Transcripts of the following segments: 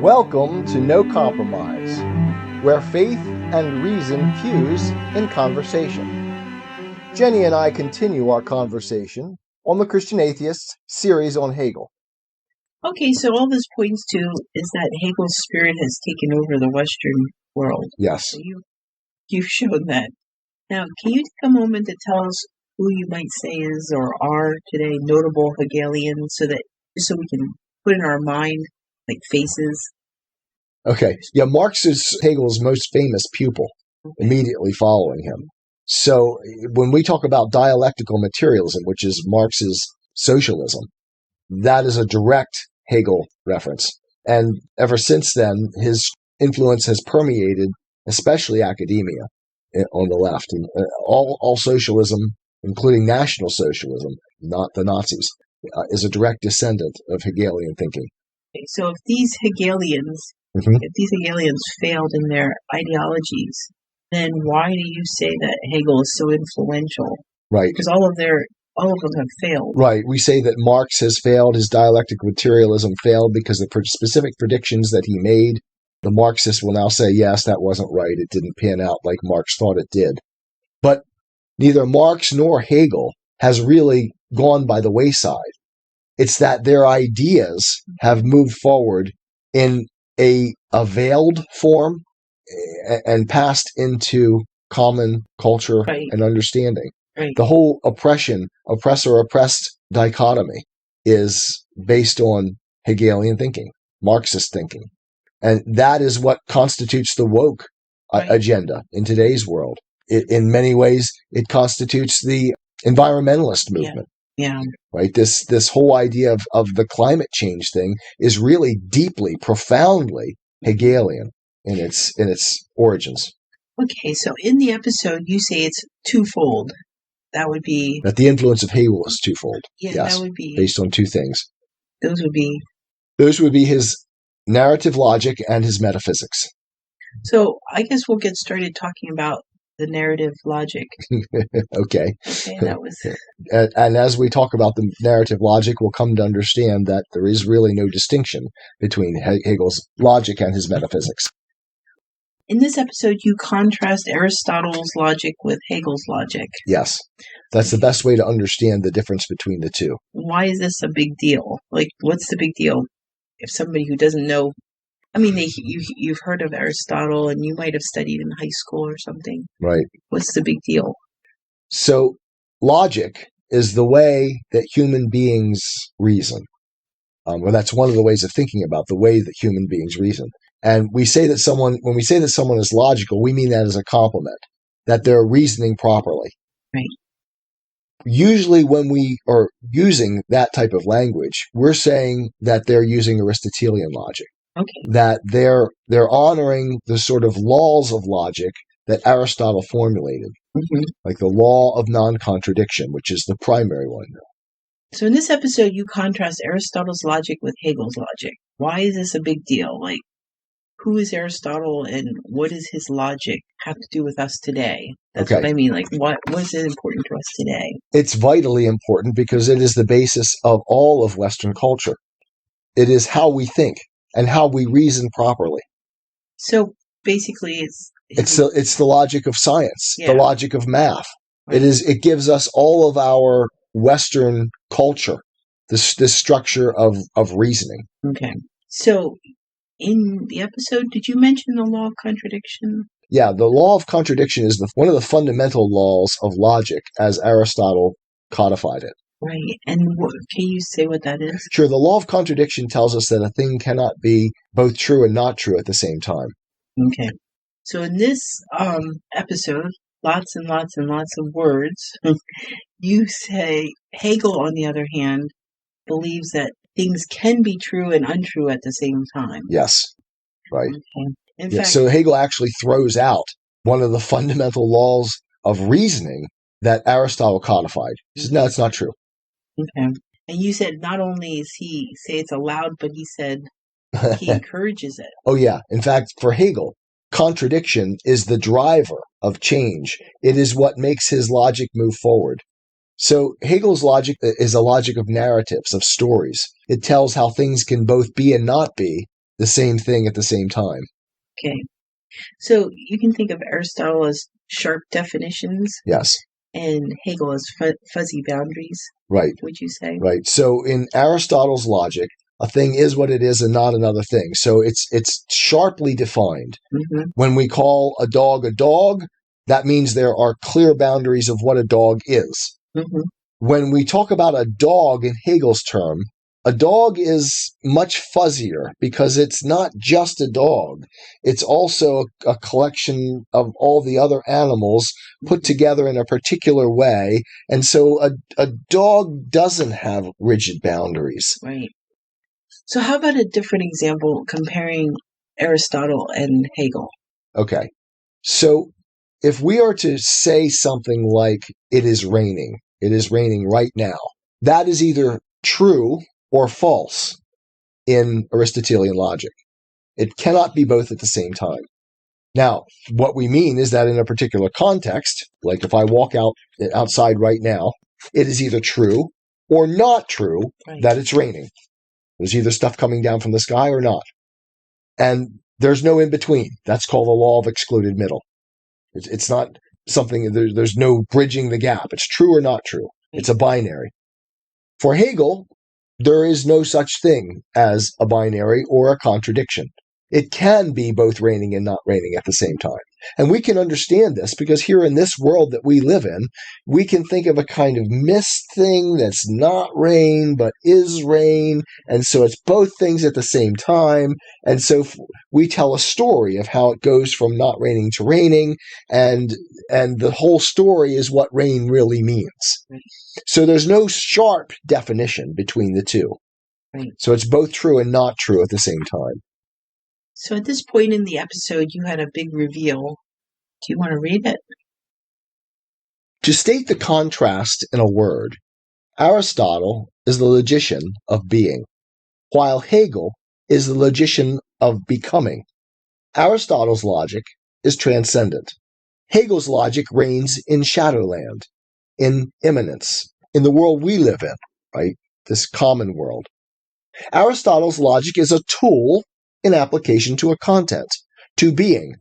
Welcome to No Compromise, where faith and reason fuse in conversation. Jenny and I continue our conversation on the Christian Atheists series on Hegel. Okay, so all this points to is that Hegel's spirit has taken over the Western world. Yes. So you've shown that. Now, can you take a moment to tell us who you might say is or are today notable Hegelians, so we can put in our mind like faces? Okay. Yeah, Marx is Hegel's most famous pupil, immediately following him. So when we talk about dialectical materialism, which is Marx's socialism, that is a direct Hegel reference. And ever since then, his influence has permeated, especially academia on the left. And all socialism, including National Socialism, not the Nazis, is a direct descendant of Hegelian thinking. Okay, so if these Hegelians failed in their ideologies, then why do you say that Hegel is so influential? Right. Because all of them have failed. Right. We say that Marx has failed, his dialectical materialism failed because of specific predictions that he made. The Marxists will now say, yes, that wasn't right. It didn't pan out like Marx thought it did. But neither Marx nor Hegel has really gone by the wayside. It's that their ideas have moved forward in a veiled form and passed into common culture and understanding. Right. The whole oppressor-oppressed dichotomy is based on Hegelian thinking, Marxist thinking. And that is what constitutes the woke agenda in today's world. In many ways, it constitutes the environmentalist movement. Yeah. Right. This whole idea of the climate change thing is really deeply, profoundly Hegelian in its origins. Okay, so in the episode, you say it's twofold. That would be that the influence of Hegel is twofold. Yeah, yes, that would be based on two things. Those would be his narrative logic and his metaphysics. So I guess we'll get started talking about the narrative logic. Okay. That was. And as we talk about the narrative logic, we'll come to understand that there is really no distinction between Hegel's logic and his metaphysics. In this episode, you contrast Aristotle's logic with Hegel's logic. Yes. That's the best way to understand the difference between the two. Why is this a big deal? Like, what's the big deal? If somebody who doesn't know, I mean, you've heard of Aristotle and you might have studied in high school or something. Right. What's the big deal? So, logic is the way that human beings reason. Well, that's one of the ways of thinking about the way that human beings reason. And when we say that someone is logical, we mean that as a compliment, that they're reasoning properly. Right. Usually when we are using that type of language, we're saying that they're using Aristotelian logic. Okay. That they're honoring the sort of laws of logic that Aristotle formulated, like the law of non-contradiction, which is the primary one. So in this episode, you contrast Aristotle's logic with Hegel's logic. Why is this a big deal? Like, who is Aristotle and what does his logic have to do with us today? That's what I mean. Like, what is it important to us today? It's vitally important because it is the basis of all of Western culture. It is how we think and how we reason properly. So basically, it's the logic of science, the logic of math. Right. It gives us all of our Western culture, this structure of reasoning. Okay. So in the episode, did you mention the law of contradiction? Yeah, the law of contradiction is one of the fundamental laws of logic as Aristotle codified it. Right. And can you say what that is? Sure. The law of contradiction tells us that a thing cannot be both true and not true at the same time. Okay. So in this episode, lots and lots and lots of words, you say Hegel, on the other hand, believes that things can be true and untrue at the same time. Yes. Right. Okay. In fact, so Hegel actually throws out one of the fundamental laws of reasoning that Aristotle codified. He says, no, it's not true. Okay. And you said not only is he say it's allowed, but he said he encourages it. Oh, yeah. In fact, for Hegel, contradiction is the driver of change. It is what makes his logic move forward. So Hegel's logic is a logic of narratives, of stories. It tells how things can both be and not be, the same thing at the same time. Okay. So you can think of Aristotle as sharp definitions Yes. and Hegel as fuzzy boundaries, Right. would you say? Right. So in Aristotle's logic, a thing is what it is and not another thing. So it's sharply defined. Mm-hmm. When we call a dog, that means there are clear boundaries of what a dog is. Mm-hmm. When we talk about a dog in Hegel's term, a dog is much fuzzier because it's not just a dog. It's also a collection of all the other animals put together in a particular way. And so a dog doesn't have rigid boundaries. Right. So how about a different example comparing Aristotle and Hegel? Okay. So if we are to say something like, it is raining right now, that is either true or false in Aristotelian logic. It cannot be both at the same time. Now, what we mean is that in a particular context, like if I walk outside right now, it is either true or not true that it's raining. There's either stuff coming down from the sky or not. And there's no in between. That's called the law of excluded middle. It's not something, there's no bridging the gap. It's true or not true. It's a binary. For Hegel, there is no such thing as a binary or a contradiction. It can be both raining and not raining at the same time. And we can understand this because here in this world that we live in, we can think of a kind of mist thing that's not rain, but is rain. And so it's both things at the same time. And so we tell a story of how it goes from not raining to raining. And the whole story is what rain really means. So there's no sharp definition between the two. So it's both true and not true at the same time. So at this point in the episode, you had a big reveal. Do you want to read it? To state the contrast in a word, Aristotle is the logician of being, while Hegel is the logician of becoming. Aristotle's logic is transcendent. Hegel's logic reigns in shadowland, in immanence, in the world we live in, right? This common world. Aristotle's logic is a tool in application to a content, to being.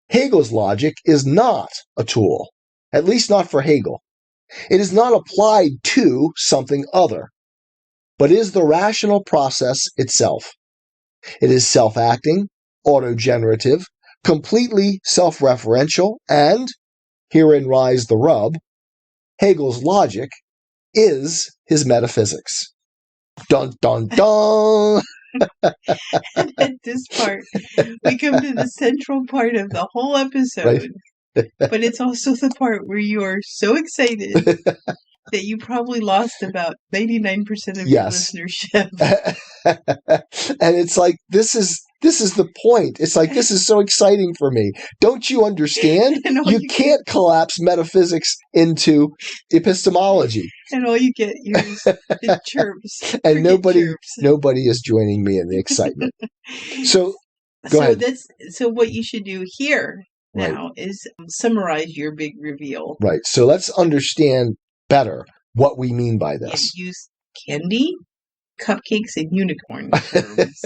Hegel's logic is not a tool, at least not for Hegel. It is not applied to something other, but is the rational process itself. It is self-acting, autogenerative, completely self-referential, and, herein lies the rub, Hegel's logic is his metaphysics. Dun, dun, dun! And at this part, we come to the central part of the whole episode. Right. But it's also the part where you are so excited that you probably lost about 99% of your listenership. And it's like, this is the point. It's like, this is so exciting for me. Don't you understand? You can't collapse metaphysics into epistemology. And all you get is the chirps. And nobody is joining me in the excitement. So go ahead. So what you should do here now is summarize your big reveal. Right. So let's understand better what we mean by this. And use candy, cupcakes, and unicorn terms.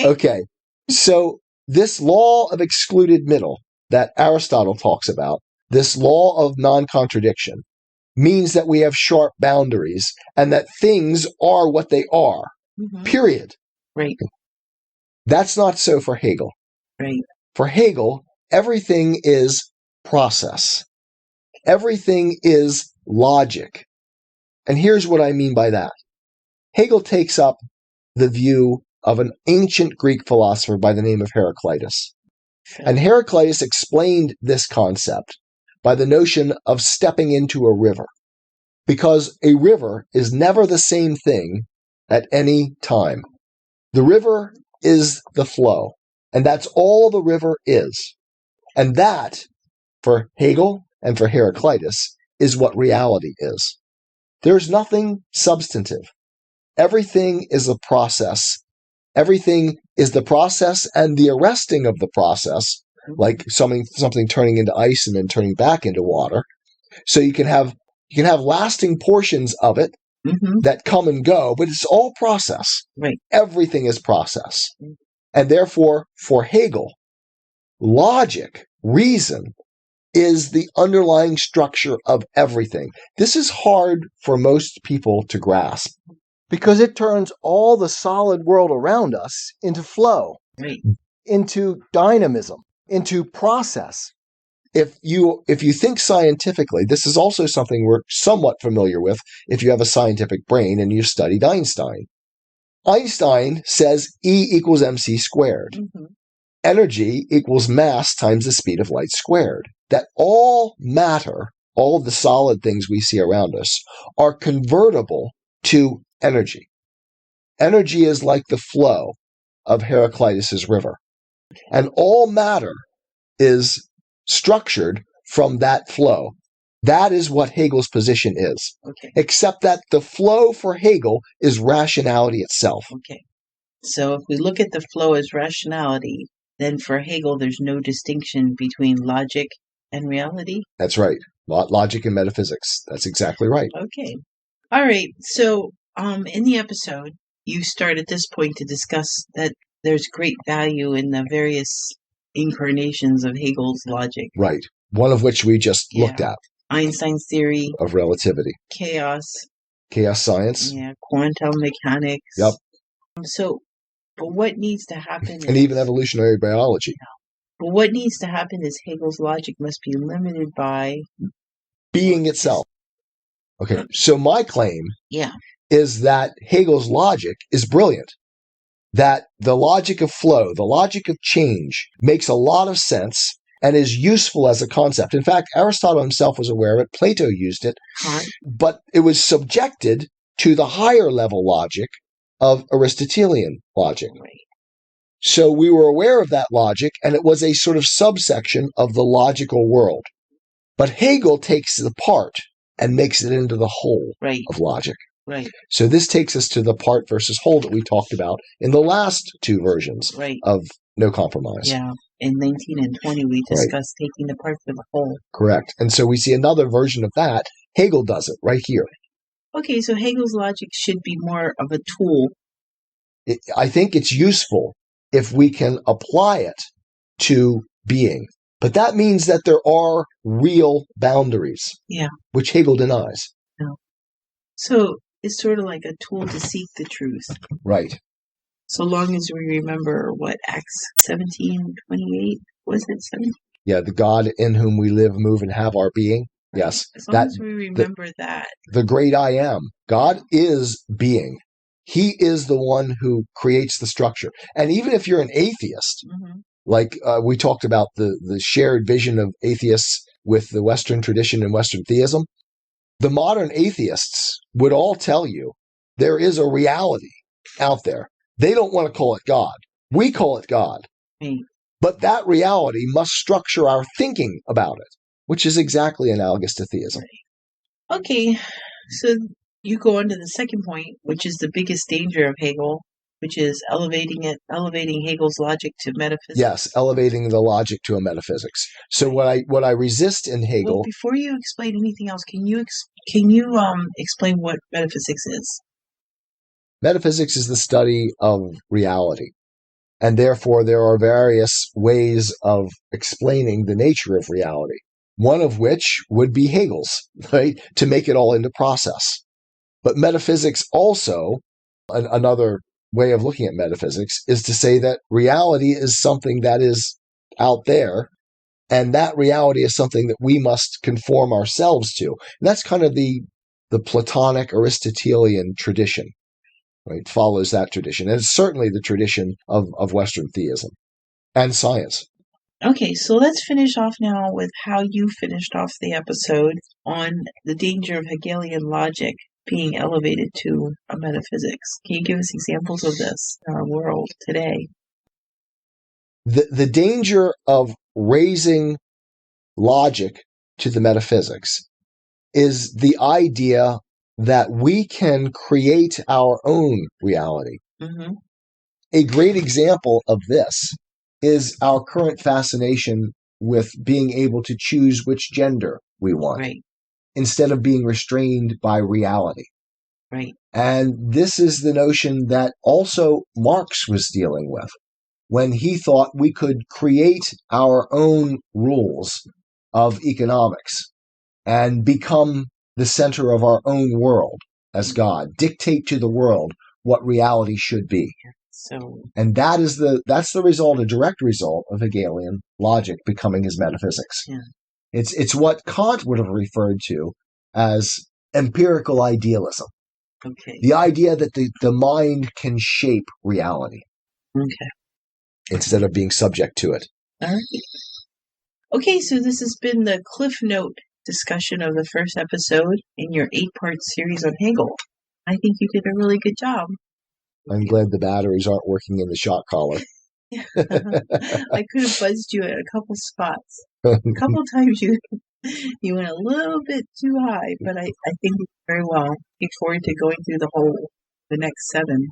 Okay. So this law of excluded middle that Aristotle talks about, this law of non-contradiction, means that we have sharp boundaries and that things are what they are, period. Right. That's not so for Hegel. Right. For Hegel, everything is process. Everything is logic. And here's what I mean by that. Hegel takes up the view of an ancient Greek philosopher by the name of Heraclitus. And Heraclitus explained this concept by the notion of stepping into a river. Because a river is never the same thing at any time. The river is the flow. And that's all the river is. And that, for Hegel and for Heraclitus, is what reality is. There's nothing substantive. Everything is a process. Everything is the process and the arresting of the process, like something turning into ice and then turning back into water. So you can have lasting portions of it, that come and go, but it's all process. Right. Everything is process. And therefore, for Hegel, logic, reason, is the underlying structure of everything. This is hard for most people to grasp because it turns all the solid world around us into flow, Right. into dynamism, into process. If you think scientifically, this is also something we're somewhat familiar with if you have a scientific brain and you've studied Einstein. Einstein says E equals mc squared. Energy equals mass times the speed of light squared. That all matter, all of the solid things we see around us, are convertible to energy. Energy is like the flow of Heraclitus' river. And all matter is structured from that flow. That is what Hegel's position is. Okay. Except that the flow for Hegel is rationality itself. Okay. So if we look at the flow as rationality, then for Hegel, there's no distinction between logic and reality? That's right. Logic and metaphysics. That's exactly right. Okay. All right. So in the episode, you start at this point to discuss that there's great value in the various incarnations of Hegel's logic. Right. One of which we just looked at. Einstein's theory. Of relativity. Chaos. Chaos science. Yeah. Quantum mechanics. Yep. So, but what needs to happen and even evolutionary biology. But what needs to happen is Hegel's logic must be limited by being itself. Okay, so my claim Yeah. is that Hegel's logic is brilliant. That the logic of flow, the logic of change, makes a lot of sense and is useful as a concept. In fact, Aristotle himself was aware of it. Plato used it. But it was subjected to the higher level logic of Aristotelian logic. Right. So we were aware of that logic, and it was a sort of subsection of the logical world. But Hegel takes the part and makes it into the whole Right. of logic. Right. So this takes us to the part versus whole that we talked about in the last two versions Right. of No Compromise. Yeah. In 19 and 20, we discussed taking the part for the whole. Correct. And so we see another version of that. Hegel does it right here. Okay, so Hegel's logic should be more of a tool. I think it's useful if we can apply it to being. But that means that there are real boundaries, Yeah. which Hegel denies. No. So it's sort of like a tool to seek the truth. Right. So long as we remember what Acts 17:28 was it 17? Yeah, the God in whom we live, move, and have our being. Yes. As long as we remember that. The great I am. God is being. He is the one who creates the structure. And even if you're an atheist, like we talked about the shared vision of atheists with the Western tradition and Western theism, the modern atheists would all tell you there is a reality out there. They don't want to call it God. We call it God. But that reality must structure our thinking about it, which is exactly analogous to theism. Okay, so you go on to the second point, which is the biggest danger of Hegel, which is elevating Hegel's logic to metaphysics. Yes, elevating the logic to a metaphysics. So what I resist in Hegel. Well, before you explain anything else, can you explain what metaphysics is? Metaphysics is the study of reality, and therefore there are various ways of explaining the nature of reality. One of which would be Hegel's, right, to make it all into process. But metaphysics also, another way of looking at metaphysics, is to say that reality is something that is out there, and that reality is something that we must conform ourselves to. And that's kind of the Platonic Aristotelian tradition, right? Follows that tradition. And it's certainly the tradition of Western theism and science. Okay, so let's finish off now with how you finished off the episode on the danger of Hegelian logic being elevated to a metaphysics. Can you give us examples of this in our world today? The danger of raising logic to the metaphysics is the idea that we can create our own reality. A great example of this is our current fascination with being able to choose which gender we want, instead of being restrained by reality. Right. And this is the notion that also Marx was dealing with when he thought we could create our own rules of economics and become the center of our own world as God, dictate to the world what reality should be. So, And that's the result, a direct result of Hegelian logic becoming his metaphysics. yeah. It's what Kant would have referred to as empirical idealism. Okay. The idea that the mind can shape reality Okay. instead of being subject to it. All right. Okay, so this has been the Cliff Note discussion of the first episode in your 8-part series on Hegel. I think you did a really good job. I'm glad the batteries aren't working in the shock collar. I could have buzzed you at a couple spots. A couple times you went a little bit too high, but I think you did very well. Look forward to going through the next 7.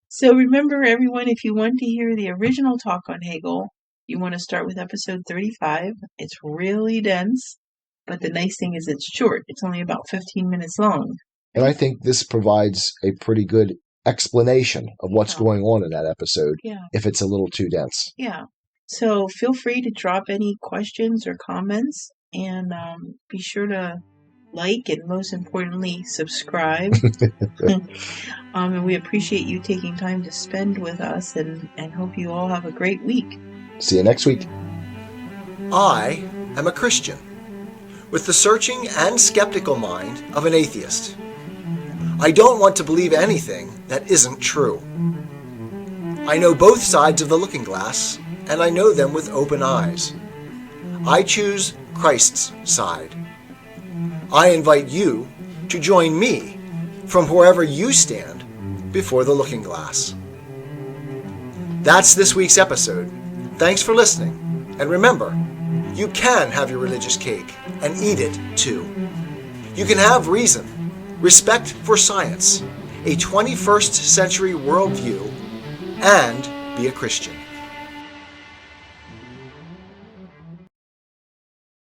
So remember, everyone, if you want to hear the original talk on Hegel, you want to start with episode 35. It's really dense, but the nice thing is it's short. It's only about 15 minutes long. And I think this provides a pretty good explanation of what's going on in that episode if it's a little too dense. Yeah. So feel free to drop any questions or comments, and be sure to like and, most importantly, subscribe. And we appreciate you taking time to spend with us, and hope you all have a great week. See you next week. I am a Christian with the searching and skeptical mind of an atheist. I don't want to believe anything that isn't true. I know both sides of the looking glass, and I know them with open eyes. I choose Christ's side. I invite you to join me from wherever you stand before the looking glass. That's this week's episode. Thanks for listening, and remember, you can have your religious cake and eat it too. You can have reason, respect for science, a 21st century worldview, and be a Christian.